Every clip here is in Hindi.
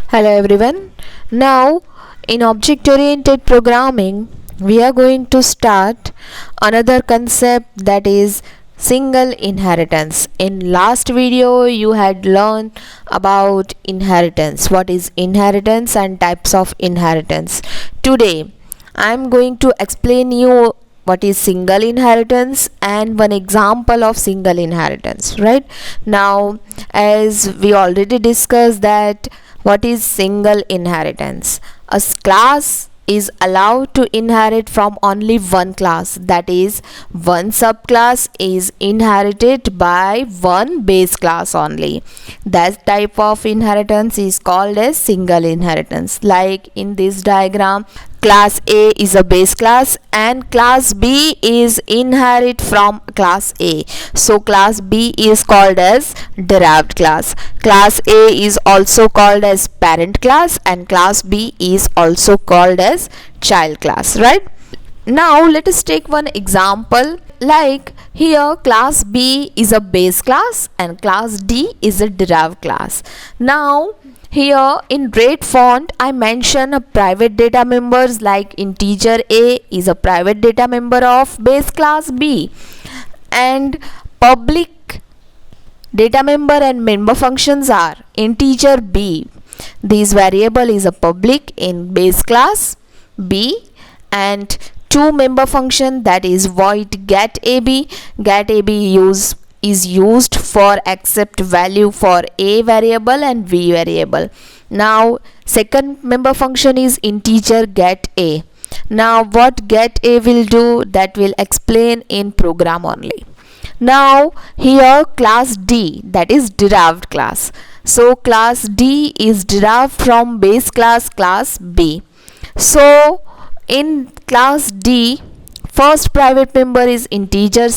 Hello everyone. Now, in object oriented programming, we are going to start another concept, that is single inheritance. In last video you had learned about inheritance, what is inheritance and types of inheritance. Today I am going to explain you what is single inheritance and one example of single inheritance. Right now, as we already discussed, that what is single inheritance? A class is allowed to inherit from only one class, that is, one subclass is inherited by one base class only. That type of inheritance is called as single inheritance. Like in this diagram, class A is a base class and class B is inherit from class A. So class B is called as derived class. Class A is also called as parent class and class B is also called as child class, right? Now let us take one example. Like here, class B is a base class and class D is a derived class. Now here in red font I mention a private data members, like integer A is a private data member of base class B, and public data member and member functions are integer B. This variable is a public in base class B, and two member function, that is void get AB. Get AB is used for accept value for A variable and B variable. Now second member function is integer get A. Now what get A will do, that will explain in program only. Now here class D, that is derived class. So class D is derived from base class B. So in class D, first private member is integer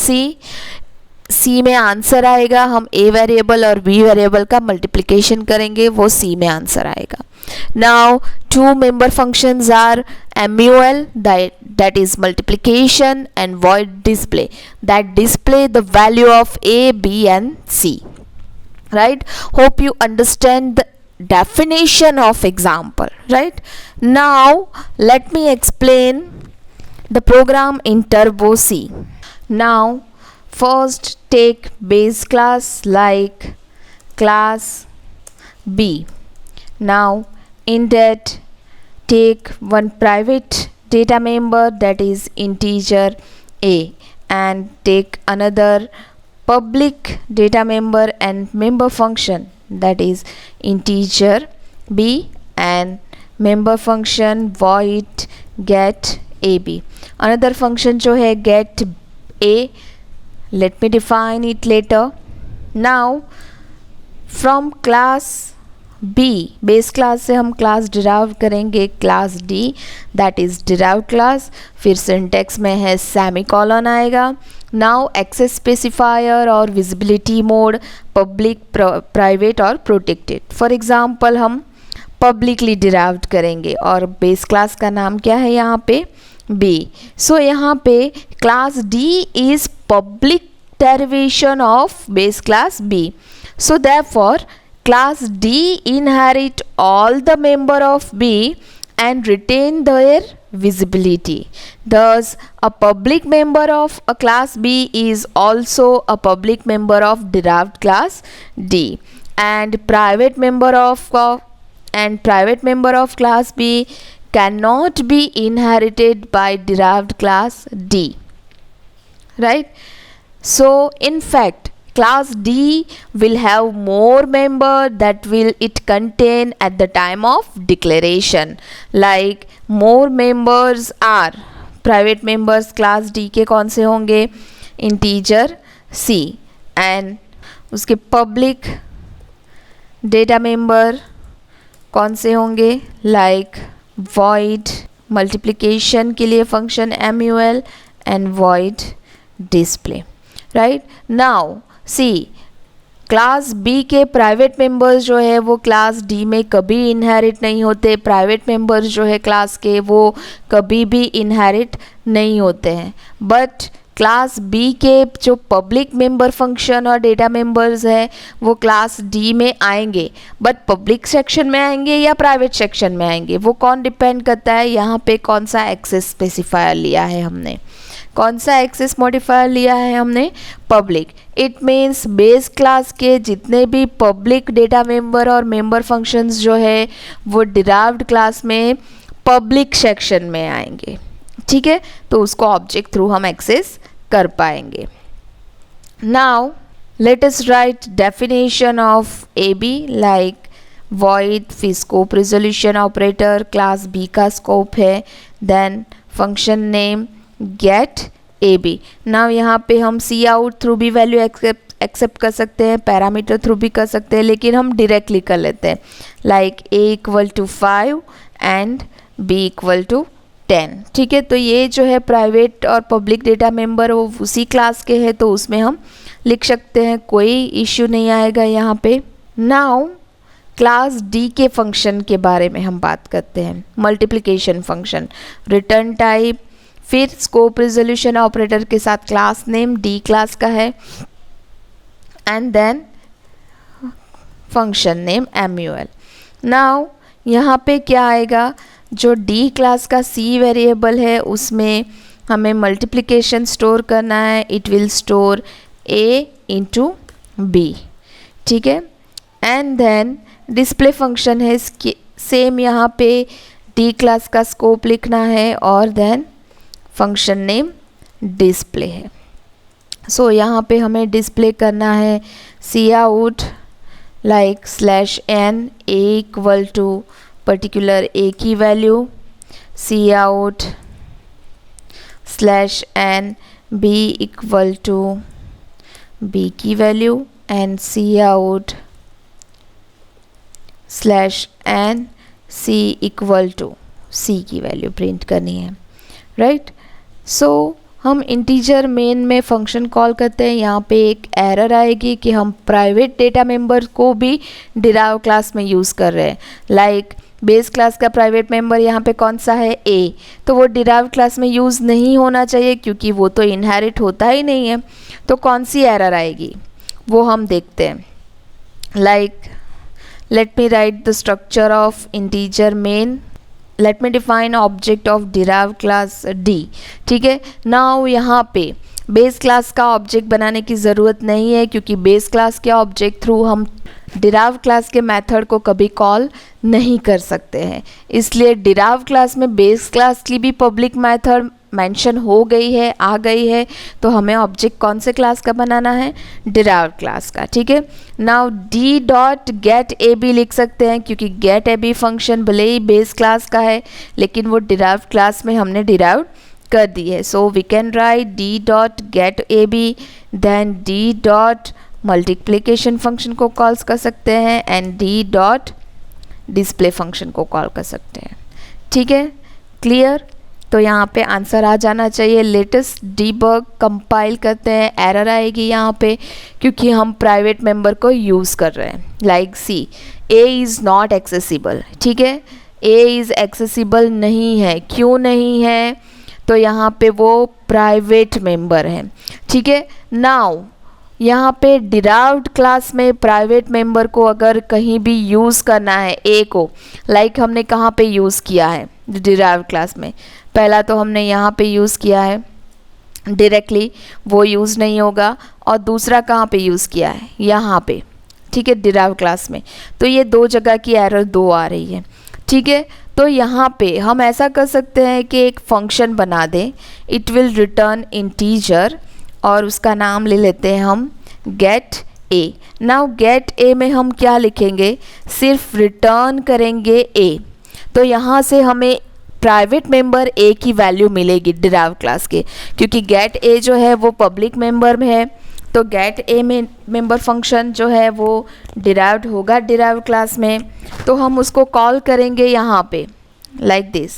C में आंसर आएगा, हम A वेरिएबल और B वेरिएबल का मल्टीप्लिकेशन करेंगे, वो C में आंसर आएगा. Now two member functions are MUL, that is multiplication, and void display, that display the value of A, B and C. Right? Hope you understand the definition of example. Right? Now let me explain the program in Turbo C. Now first take base class like class B. Now in that take one private data member, that is integer A, and take another public data member and member function, that is integer B, and member function void get AB. Another function जो है get A, let me define it later. Now from class B, base class से हम class derive करेंगे class D, that is derived class. फिर syntax में है semicolon आएगा. Now access specifier और visibility mode public, private और protected. For example हम publicly derived करेंगे और base class का नाम क्या है यहाँ पे, B. So यहाँ पे class D is public derivation of base class B. So therefore class D inherit all the member of B and retain their visibility. Thus a public member of a class B is also a public member of derived class D, and private member of class B cannot be inherited by derived class D. Right? So in fact class D will have more member that will it contain at the time of declaration. Like more members are private members class D के कौन से होंगे, integer C, and उसके public data member कौन से होंगे, like void multiplication के लिए function MUL and void display. Right? Now see, class B के प्राइवेट मेंबर्स जो है वो क्लास डी में कभी इनहेरिट नहीं होते. प्राइवेट मेंबर्स जो है क्लास के वो कभी भी इनहेरिट नहीं होते हैं. बट क्लास बी के जो पब्लिक मेंबर फंक्शन और डेटा मेंबर्स है वो क्लास डी में आएंगे, बट पब्लिक सेक्शन में आएंगे या प्राइवेट सेक्शन में आएंगे वो कौन डिपेंड करता है, यहाँ पे कौन सा एक्सेस स्पेसिफायर लिया है हमने, कौन सा एक्सेस मॉडिफायर लिया है हमने, public. It means base class के जितने भी पब्लिक डेटा मेंबर और मेंबर फंक्शंस जो है वो डिराइव्ड क्लास में पब्लिक सेक्शन में आएंगे, ठीक है, तो उसको ऑब्जेक्ट थ्रू हम एक्सेस कर पाएंगे। Now let us write definition of A B, like void फिर scope resolution operator class B का स्कोप है, then function name get A B. Now यहाँ पे हम सी आउट थ्रू भी वैल्यू एक्सेप्ट कर सकते हैं, पैरामीटर थ्रू भी कर सकते हैं, लेकिन हम डायरेक्टली कर लेते हैं, like A equal to 5 and B equal to 10, ठीक है। तो ये जो है प्राइवेट और पब्लिक डेटा मेंबर वो उसी क्लास के हैं, तो उसमें हम लिख सकते हैं, कोई इश्यू नहीं आएगा यहाँ पे। नाउ क्लास डी के फंक्शन के बारे में हम बात करते हैं, मल्टीप्लिकेशन फंक्शन, रिटर्न टाइप, फिर स्कोप रिजोल्यूशन ऑपरेटर के साथ क्लास नेम डी क्लास का है, and then function name MUL। Now यहाँ पे क्या आएगा, जो डी क्लास का सी वेरिएबल है उसमें हमें मल्टीप्लिकेशन स्टोर करना है, it will store A into B, ठीक है। एंड देन डिस्प्ले फंक्शन है, सेम यहाँ पे डी क्लास का स्कोप लिखना है और देन फंक्शन नेम डिस्प्ले है। सो यहाँ पे हमें डिस्प्ले करना है C out like /n a equal to particular a की value, C out /n b equal to b की value and C out /n c equal to c की वैल्यू प्रिंट करनी है, राइट। सो हम इंटीजर मेन में फंक्शन कॉल करते हैं, यहाँ पे एक एरर आएगी कि हम प्राइवेट डेटा मेंबर को भी डिराइव क्लास में यूज़ कर रहे हैं, लाइक बेस क्लास का प्राइवेट मेंबर यहाँ पे कौन सा है A, तो वो डिराइव क्लास में यूज़ नहीं होना चाहिए क्योंकि वो तो इनहेरिट होता ही नहीं है। तो कौन सी एरर आएगी वो हम देखते हैं, like let me right the structure of integer main, let me define object of derive class D, ठीक है। नाउ यहाँ पे बेस क्लास का ऑब्जेक्ट बनाने की ज़रूरत नहीं है क्योंकि बेस क्लास के ऑब्जेक्ट थ्रू हम डिराइव क्लास के मेथड को कभी कॉल नहीं कर सकते हैं, इसलिए डिराइव क्लास में बेस क्लास की भी पब्लिक मेथड मेंशन हो गई है, आ गई है, तो हमें ऑब्जेक्ट कौन से क्लास का बनाना है, डिराइव क्लास का, ठीक है। Now D dot get A B लिख सकते हैं क्योंकि गेट ए बी फंक्शन भले ही बेस क्लास का है लेकिन वो डिराइव क्लास में हमने डिराइव कर दी है। So we can write D dot get A B, then D dot multiplication function को कॉल कर सकते हैं and D dot display function को कॉल कर सकते हैं, ठीक है, क्लियर। तो यहाँ पे आंसर आ जाना चाहिए। लेटेस्ट डीबग कंपाइल करते हैं, एरर आएगी यहाँ पे क्योंकि हम प्राइवेट मेंबर को यूज़ कर रहे हैं, like C A is not accessible, ठीक है, A इज़ एक्सेसिबल नहीं है, क्यों नहीं है, तो यहाँ पे वो प्राइवेट मेंबर है, ठीक है। नाउ यहाँ पे डिराइव्ड क्लास में प्राइवेट मेंबर को अगर कहीं भी यूज़ करना है A को, लाइक हमने कहाँ पे यूज़ किया है डिराइव्ड क्लास में, पहला तो हमने यहाँ पे यूज़ किया है डायरेक्टली, वो यूज़ नहीं होगा, और दूसरा कहाँ पे यूज़ किया है यहाँ पे, ठीक है, डिराइव्ड क्लास में, तो ये दो जगह की एरर दो आ रही है, ठीक है। तो यहाँ पे हम ऐसा कर सकते हैं कि एक फंक्शन बना दें, इट विल रिटर्न इंटीजर और उसका नाम ले लेते हैं हम गेट ए। नाउ गेट ए में हम क्या लिखेंगे, सिर्फ रिटर्न करेंगे ए, तो यहाँ से हमें प्राइवेट मेंबर ए की वैल्यू मिलेगी डिराइव क्लास के, क्योंकि गेट ए जो है वो पब्लिक मेंबर में है, तो गेट ए में मेंबर फंक्शन जो है वो डिराइव्ड होगा डिराइव क्लास में, तो हम उसको कॉल करेंगे यहाँ पे लाइक दिस,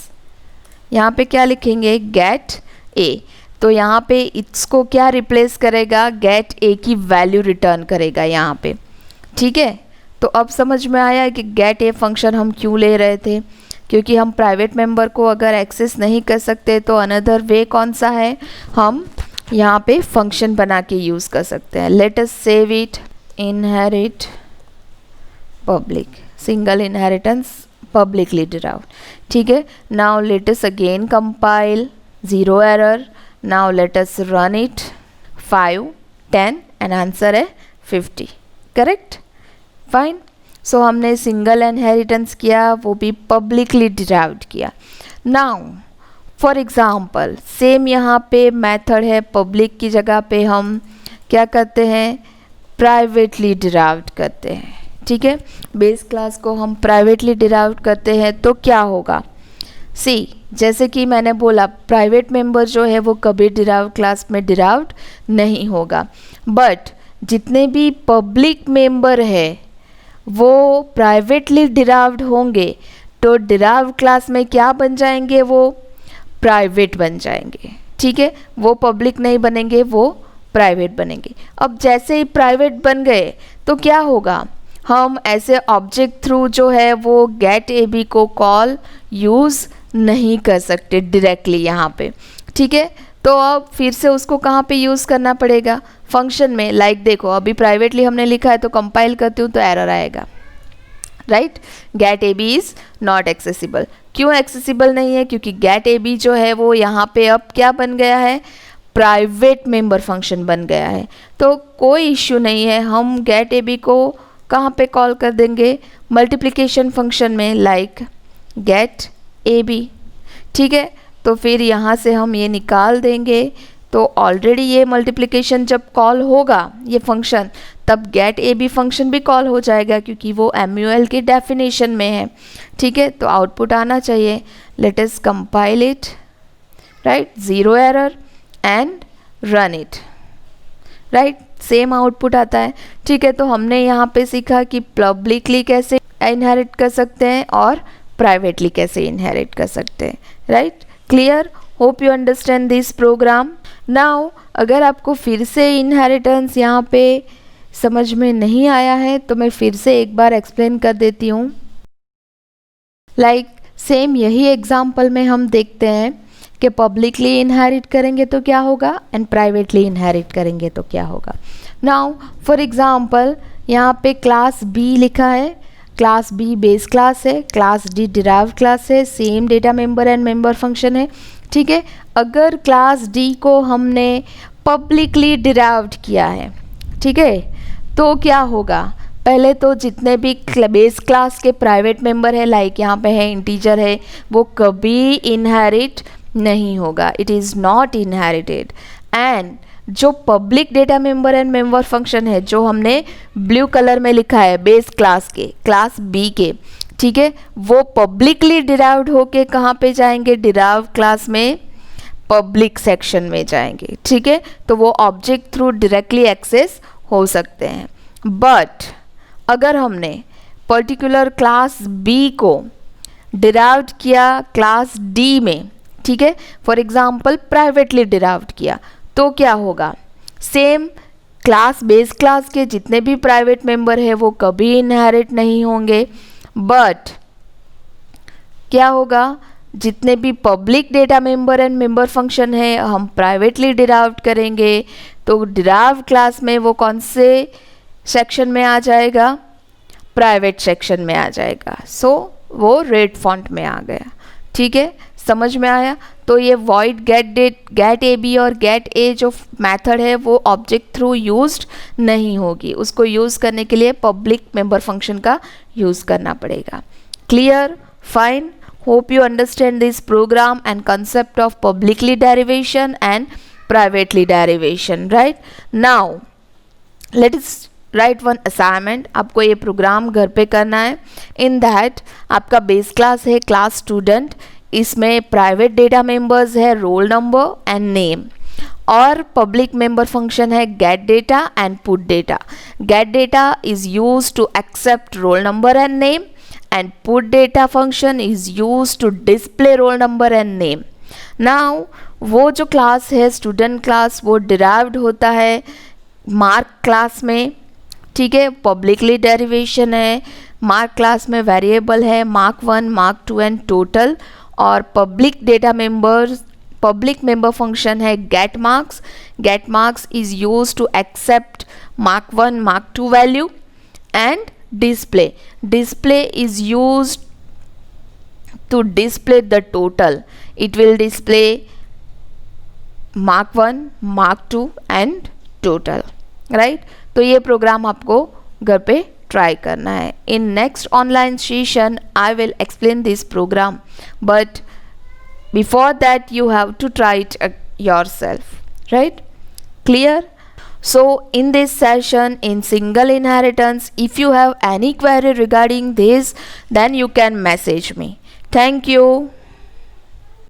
यहाँ पे क्या लिखेंगे गेट ए, तो यहाँ पे इसको क्या रिप्लेस करेगा, गेट ए की वैल्यू रिटर्न करेगा यहाँ पे, ठीक है। तो अब समझ में आया कि गेट ए फंक्शन हम क्यों ले रहे थे, क्योंकि हम प्राइवेट मेंबर को अगर एक्सेस नहीं कर सकते तो अनदर वे कौन सा है, हम यहाँ पे फंक्शन बना के यूज़ कर सकते हैं. Let us save it. Inherit public, single inheritance publicly derived. ठीक है. Now let us again compile. 0 error. Now let us run it. 5, 10 and answer है 50. करेक्ट. फाइन. सो हमने सिंगल इनहेरिटेंस किया, वो भी पब्लिकली डिराइव्ड किया. नाउ फॉर एग्जाम्पल सेम यहाँ पे मेथड है, पब्लिक की जगह पे हम क्या करते हैं, प्राइवेटली डिराइव्ड करते हैं. ठीक है. बेस क्लास को हम प्राइवेटली डिराइव्ड करते हैं तो क्या होगा, सी जैसे कि मैंने बोला प्राइवेट मेंबर जो है वो कभी डिराइव्ड क्लास में डिराइव्ड नहीं होगा, बट जितने भी पब्लिक मेंबर है वो प्राइवेटली डिराइव्ड होंगे तो डिराइव्ड क्लास में क्या बन जाएंगे, वो प्राइवेट बन जाएंगे. ठीक है. वो पब्लिक नहीं बनेंगे, वो प्राइवेट बनेंगे. अब जैसे ही प्राइवेट बन गए तो क्या होगा, हम ऐसे ऑब्जेक्ट थ्रू जो है वो गेट ए बी को कॉल यूज़ नहीं कर सकते डायरेक्टली यहाँ पे. ठीक है. तो अब फिर से उसको कहाँ पे यूज़ करना पड़ेगा, फंक्शन में. लाइक देखो अभी प्राइवेटली हमने लिखा है तो कंपाइल करती हूँ तो एरर आएगा. Right. Get A B is not accessible. क्यों एक्सेसिबल नहीं है, क्योंकि गेट ए बी जो है वो यहाँ पे अब क्या बन गया है, प्राइवेट मेंबर फंक्शन बन गया है. तो कोई इश्यू नहीं है, हम गेट ए बी को कहाँ पे कॉल कर देंगे, मल्टीप्लिकेशन फंक्शन में, लाइक गेट ए बी. ठीक है. तो फिर यहाँ से हम ये निकाल देंगे. तो ऑलरेडी ये मल्टीप्लिकेशन जब कॉल होगा ये फंक्शन, तब गेट ए बी फंक्शन भी कॉल हो जाएगा क्योंकि वो MUL के डेफिनेशन में है. ठीक है. तो आउटपुट आना चाहिए. Let us compile it. Right. 0 error and run it. Right. Same output आता है. ठीक है. तो हमने यहाँ पे सीखा कि पब्लिकली कैसे इनहेरिट कर सकते हैं और प्राइवेटली कैसे इनहेरिट कर सकते हैं. Right. Clear. Hope you understand this program. Now अगर आपको फिर से इनहेरिटेंस यहाँ पे समझ में नहीं आया है तो मैं फिर से एक बार एक्सप्लेन कर देती हूँ. लाइक सेम यही एग्जाम्पल में हम देखते हैं कि पब्लिकली इनहेरिट करेंगे तो क्या होगा एंड प्राइवेटली इनहेरिट करेंगे तो क्या होगा. नाउ फॉर एग्जाम्पल यहाँ पे क्लास बी लिखा है. क्लास बी बेस क्लास है, क्लास डी डिराइव्ड क्लास है, same data member and member function है. ठीक है. अगर क्लास डी को हमने पब्लिकली डिराइव्ड किया है, ठीक है, तो क्या होगा, पहले तो जितने भी बेस क्लास के प्राइवेट मेंबर है, लाइक यहाँ पे है इंटीजर है, वो कभी इनहेरिट नहीं होगा. It is not inherited. And जो public data member and member function है जो हमने ब्लू कलर में लिखा है बेस क्लास के, क्लास बी के, ठीक है, वो पब्लिकली डिराइव्ड होके कहाँ पे जाएंगे, डिराइव्ड क्लास में पब्लिक सेक्शन में जाएंगे. ठीक है. तो वो ऑब्जेक्ट थ्रू डायरेक्टली एक्सेस हो सकते हैं. बट अगर हमने पर्टिकुलर क्लास बी को डिराइव्ड किया क्लास डी में, ठीक है, फॉर एग्जांपल प्राइवेटली डिराइव्ड किया, तो क्या होगा, सेम क्लास बेस क्लास के जितने भी प्राइवेट मेंबर है वो कभी इनहेरिट नहीं होंगे. बट क्या होगा, जितने भी public data member and member function है हम प्राइवेटली डिराइव्ड करेंगे तो डिराइव्ड क्लास में वो कौन से सेक्शन में आ जाएगा, प्राइवेट सेक्शन में आ जाएगा. सो वो रेड फॉन्ट में आ गया. ठीक है. समझ में आया. तो ये वॉइड गेट ए बी और गेट ए जो मेथड है वो ऑब्जेक्ट थ्रू यूज्ड नहीं होगी, उसको यूज़ करने के लिए पब्लिक मेंबर फंक्शन का यूज़ करना पड़ेगा. Clear. Fine. Hope you understand this program and concept of publicly derivation and privately derivation. Right now let us write one assignment. आपको ये प्रोग्राम घर पे करना है. In that आपका बेस क्लास है क्लास स्टूडेंट, इसमें प्राइवेट डेटा मेंबर्स है रोल नंबर एंड नेम, और पब्लिक मेंबर फंक्शन है get data and put data. Get data is use to accept roll number and name and put data function is used to display roll number and name. Now वो जो क्लास है स्टूडेंट क्लास वो डिराइव्ड होता है मार्क क्लास में. ठीक है. पब्लिकली डेरिवेशन है. मार्क क्लास में वेरिएबल है मार्क 1, मार्क 2 एंड टोटल, और public data members public member function है get marks. Get marks is use to accept mark 1 mark 2 value. And display is used to display the total. It will display mark 1 mark 2 and total, right? तो ये प्रोग्राम आपको घर पे ट्राई करना है. In next online session I will explain this program, but before that you have to try it yourself, right? Clear? So in this session in single inheritance, if you have any query regarding this, then you can message me. Thank you.